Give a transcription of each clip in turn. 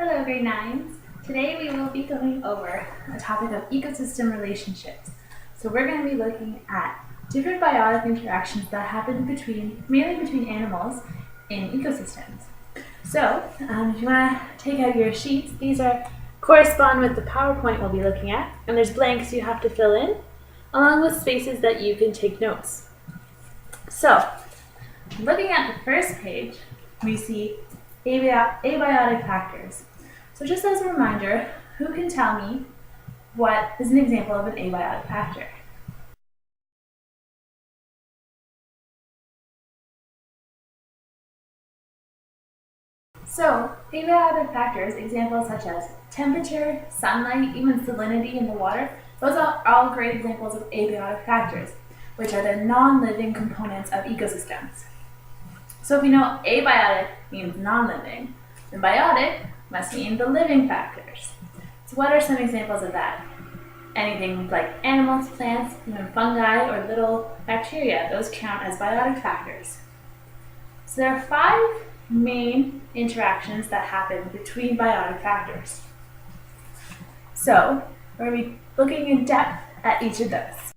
Hello, grade 9s. Today we will be going over a topic of ecosystem relationships. So we're going to be looking at different biotic interactions that happen mainly between animals in ecosystems. So if you want to take out your sheets, these correspond with the PowerPoint we'll be looking at, and there's blanks you have to fill in, along with spaces that you can take notes. So, looking at the first page, we see abiotic factors. So just as a reminder, who can tell me what is an example of an abiotic factor? So, abiotic factors, examples such as temperature, sunlight, even salinity in the water, those are all great examples of abiotic factors, which are the non-living components of ecosystems. So if we know abiotic means non-living, then biotic must mean the living factors. So what are some examples of that? Anything like animals, plants, even fungi, or little bacteria, those count as biotic factors. So there are 5 main interactions that happen between biotic factors. So we're going to be looking in depth at each of those.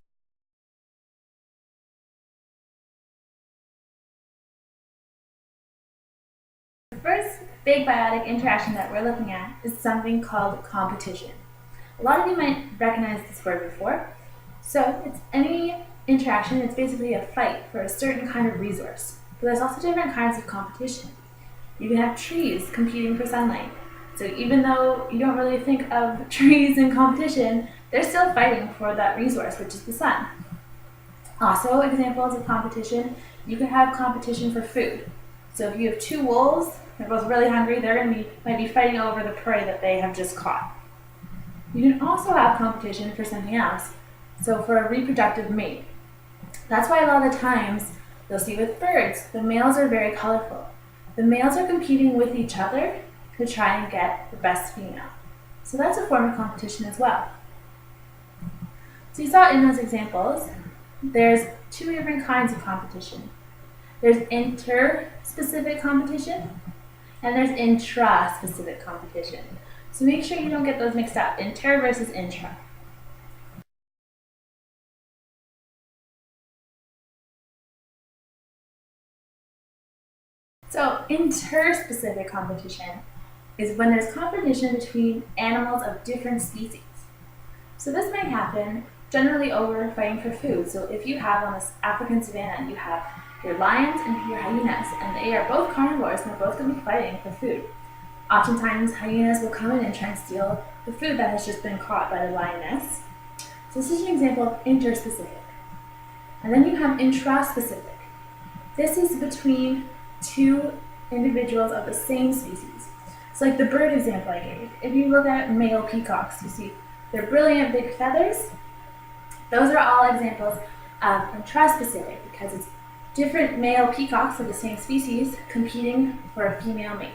The first big biotic interaction that we're looking at is something called competition. A lot of you might recognize this word before. So it's any interaction, it's basically a fight for a certain kind of resource. But there's also different kinds of competition. You can have trees competing for sunlight. So even though you don't really think of trees in competition, they're still fighting for that resource, which is the sun. Also, examples of competition, you can have competition for food. So if you have 2 wolves, they're both really hungry, might be fighting over the prey that they have just caught. You can also have competition for something else. So for a reproductive mate. That's why a lot of times you'll see with birds, the males are very colorful. The males are competing with each other to try and get the best female. So that's a form of competition as well. So you saw in those examples, there's 2 different kinds of competition. There's inter-specific competition, and there's intra-specific competition. So make sure you don't get those mixed up, inter versus intra. So inter-specific competition is when there's competition between animals of different species. So this might happen generally over fighting for food. So if you have on this African savanna, you have your lions and your hyenas, and they are both carnivores and they're both going to be fighting for food. Oftentimes, hyenas will come in and try and steal the food that has just been caught by the lioness. So this is an example of interspecific. And then you have intraspecific. This is between 2 individuals of the same species. So like the bird example I gave, if you look at male peacocks, you see their brilliant big feathers. Those are all examples of intraspecific because it's different male peacocks of the same species competing for a female mate.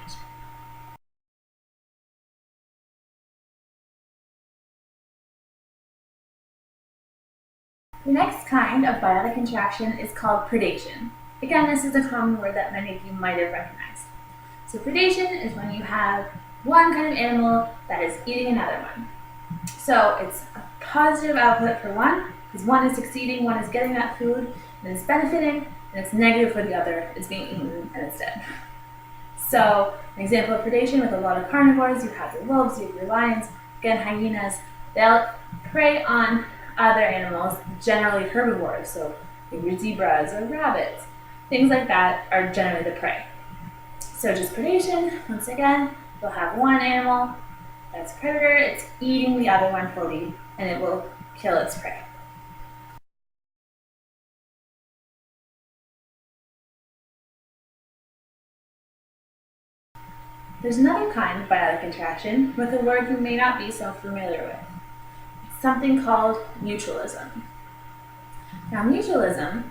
The next kind of biotic interaction is called predation. Again, this is a common word that many of you might have recognized. So predation is when you have one kind of animal that is eating another one. So it's a positive output for one, because one is succeeding, one is getting that food, and it's benefiting, and it's negative for the other, it's being eaten and it's dead. So an example of predation with a lot of carnivores, you have your wolves, you have your lions, again hyenas, they'll prey on other animals, generally herbivores, so your zebras or rabbits. Things like that are generally the prey. So just predation, once again, you'll have one animal that's a predator, it's eating the other one fully, and it will kill its prey. There's another kind of biotic interaction with a word you may not be so familiar with. It's something called mutualism. Now mutualism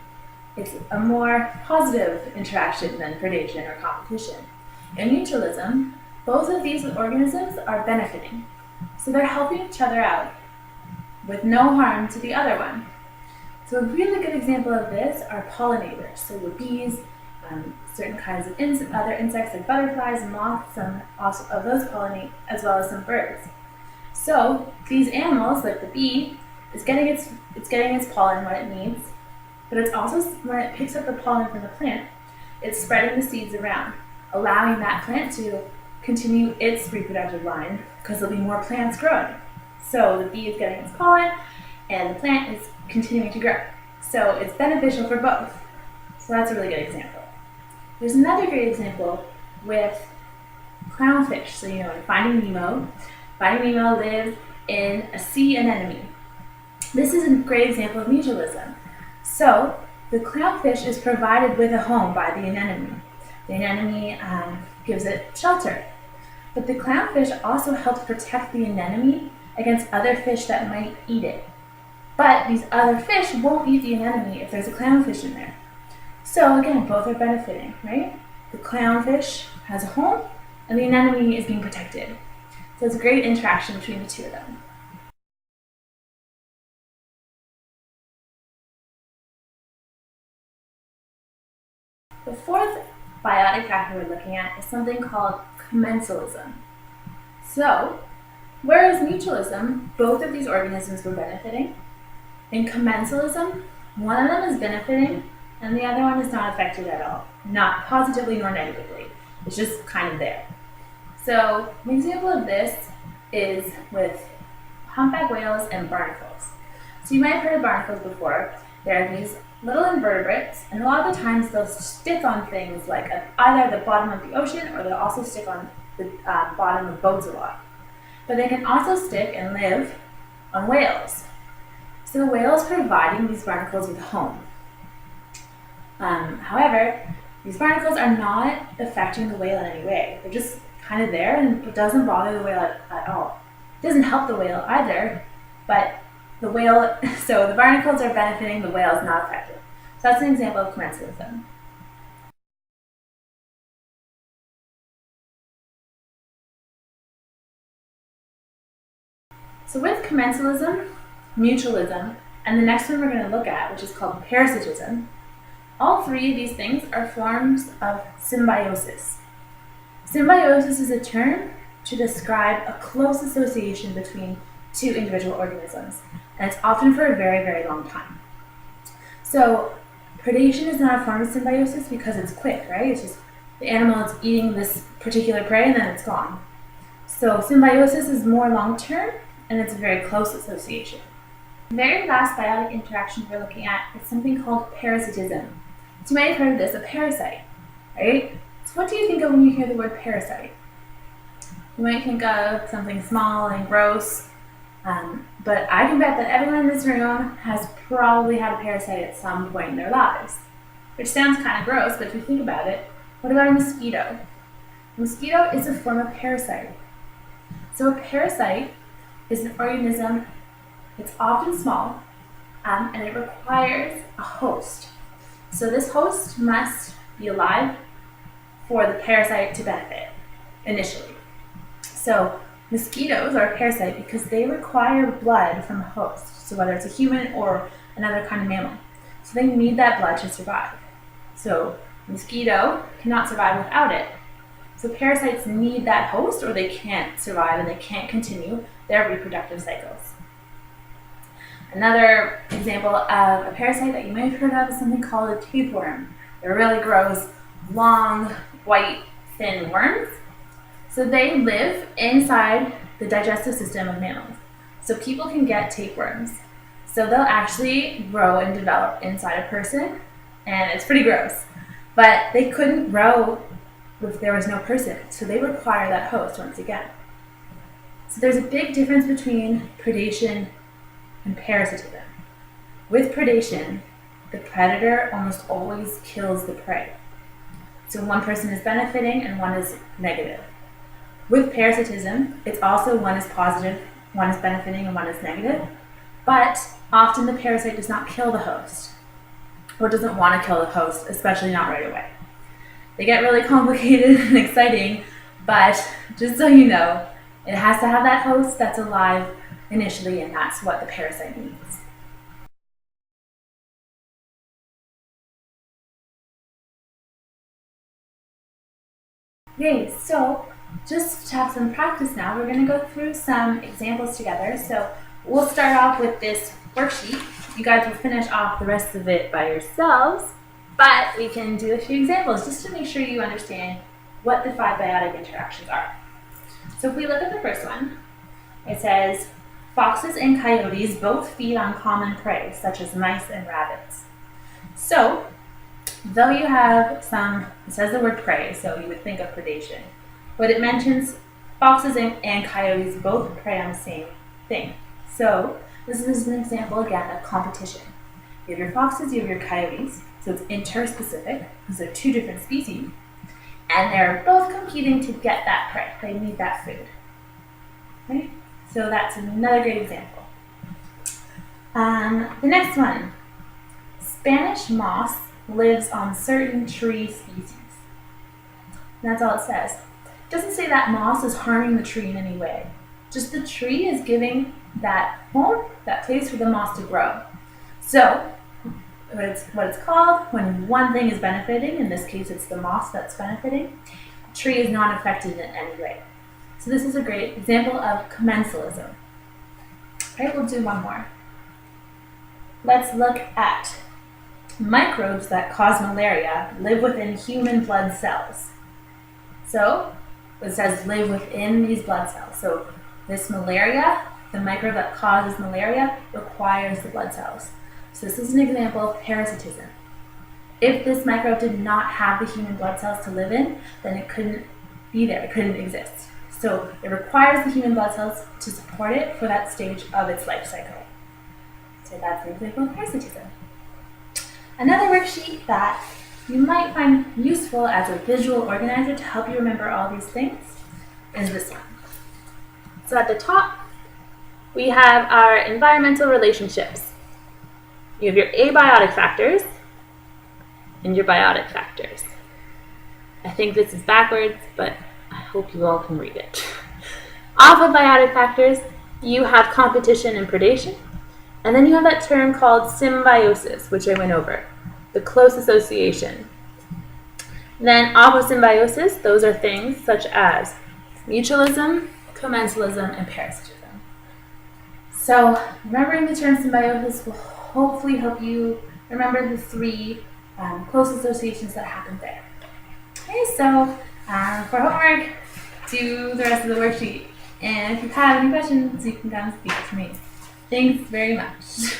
is a more positive interaction than predation or competition. In mutualism, both of these organisms are benefiting. So they're helping each other out with no harm to the other one. So a really good example of this are pollinators. So your bees, certain kinds of other insects like butterflies and moths, some also of those pollinate, as well as some birds. So these animals, like the bee, is getting its pollen when it needs, but it's also, when it picks up the pollen from the plant, it's spreading the seeds around, allowing that plant to continue its reproductive line because there'll be more plants growing. So the bee is getting its pollen and the plant is continuing to grow. So it's beneficial for both. So that's a really good example. There's another great example with clownfish. So in Finding Nemo lives in a sea anemone. This is a great example of mutualism. So the clownfish is provided with a home by the anemone. The anemone gives it shelter. But the clownfish also helps protect the anemone against other fish that might eat it. But these other fish won't eat the anemone if there's a clownfish in there. So again, both are benefiting, right? The clownfish has a home and the anemone is being protected. So it's a great interaction between the two of them. The fourth biotic factor we're looking at is something called commensalism. So, whereas mutualism, both of these organisms were benefiting, in commensalism, one of them is benefiting and the other one is not affected at all, not positively nor negatively. It's just kind of there. So an example of this is with humpback whales and barnacles. So you might have heard of barnacles before. They're these little invertebrates, and a lot of the times they'll stick on things like either the bottom of the ocean, or they'll also stick on the bottom of boats a lot. But they can also stick and live on whales. So the whale is providing these barnacles with a home. However, these barnacles are not affecting the whale in any way. They're just kind of there, and it doesn't bother the whale at all. It doesn't help the whale either, but the barnacles are benefiting, the whale is not affected. So that's an example of commensalism. So with commensalism, mutualism, and the next one we're going to look at, which is called parasitism, all three of these things are forms of symbiosis. Symbiosis is a term to describe a close association between two individual organisms, and it's often for a very, very long time. So predation is not a form of symbiosis because it's quick, right? It's just the animal is eating this particular prey and then it's gone. So symbiosis is more long-term, and it's a very close association. The very last biotic interaction we're looking at is something called parasitism. So you might have heard of this, a parasite, right? So what do you think of when you hear the word parasite? You might think of something small and gross, but I can bet that everyone in this room has probably had a parasite at some point in their lives, which sounds kind of gross, but if you think about it, what about a mosquito? A mosquito is a form of parasite. So a parasite is an organism. It's often small, and it requires a host. So this host must be alive for the parasite to benefit initially. So mosquitoes are a parasite because they require blood from a host, so whether it's a human or another kind of mammal. So they need that blood to survive. So a mosquito cannot survive without it. So parasites need that host or they can't survive and they can't continue their reproductive cycles. Another example of a parasite that you may have heard of is something called a tapeworm. They're really gross, long, white, thin worms. So they live inside the digestive system of mammals. So people can get tapeworms. So they'll actually grow and develop inside a person, and it's pretty gross. But they couldn't grow if there was no person, so they require that host once again. So there's a big difference between predation and parasitism. With predation, the predator almost always kills the prey. So one person is benefiting and one is negative. With parasitism, it's also one is positive, one is benefiting, and one is negative. But often the parasite does not kill the host, or doesn't want to kill the host, especially not right away. They get really complicated and exciting, but just so you know, it has to have that host that's alive initially, and that's what the parasite needs. Okay, so just to have some practice now, we're going to go through some examples together. So we'll start off with this worksheet. You guys will finish off the rest of it by yourselves, but we can do a few examples just to make sure you understand what the 5 biotic interactions are. So if we look at the first one, it says, foxes and coyotes both feed on common prey, such as mice and rabbits. So, though you have some, it says the word prey, so you would think of predation, but it mentions foxes and coyotes both prey on the same thing. So, this is an example again of competition. You have your foxes, you have your coyotes, so it's interspecific, because they're 2 different species, and they're both competing to get that prey. They need that food. Okay? So that's another great example. The next one, Spanish moss lives on certain tree species. And that's all it says. It doesn't say that moss is harming the tree in any way. Just the tree is giving that home, that place for the moss to grow. So, what it's called when one thing is benefiting, in this case it's the moss that's benefiting, the tree is not affected in any way. So this is a great example of commensalism. Okay, we'll do one more. Let's look at microbes that cause malaria live within human blood cells. So it says live within these blood cells. So this malaria, the microbe that causes malaria, requires the blood cells. So this is an example of parasitism. If this microbe did not have the human blood cells to live in, then it couldn't be there, it couldn't exist. So it requires the human blood cells to support it for that stage of its life cycle. So that's an example of parasitism. Another worksheet that you might find useful as a visual organizer to help you remember all these things is this one. So at the top, we have our environmental relationships. You have your abiotic factors and your biotic factors. I think this is backwards, but I hope you all can read it. Off of biotic factors, you have competition and predation, and then you have that term called symbiosis, which I went over, the close association. Then off of symbiosis, those are things such as mutualism, commensalism, and parasitism. So remembering the term symbiosis will hopefully help you remember the 3 close associations that happen there. Okay, so for homework, do the rest of the worksheet. And if you have any questions, you can come speak to me. Thanks very much.